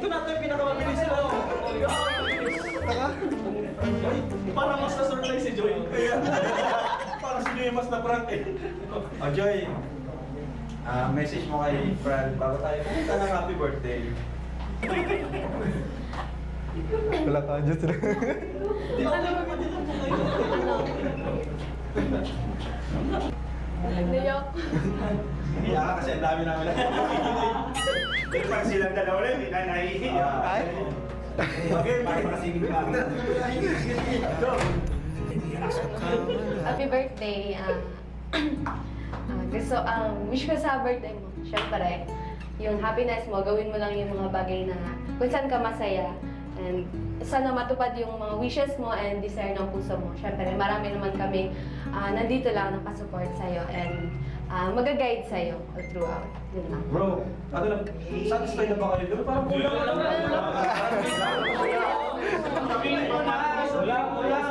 Ito natin yung pinakamabilis sila. Parang mas na-surprise si Joy. Parang si Joy mas na-prank eh. Oh, Joy. Message mo kay Brad bago tayo pumunta ng happy birthday. Wala ka dyan sila. Di ako lang pa dito po kayo. Naiyak. Iya ka kasi ang dami namin lang. Pag silang dalawa rin, hindi na nahihiya. Ay? Okay, makasingin ka. Happy birthday. Gusto, wish ko sa birthday mo, syempre, yung happiness mo, gawin mo lang yung mga bagay na kung saan ka masaya. And sana matupad yung mga wishes mo and desire ng puso mo. Syempre, marami naman kami nandito lang nakasupport sa'yo and mag-guide sa'yo all throughout. Yun lang. Bro, ano lang, satisfied na ba kayo doon? Parang kulang na lang. Wala, wala.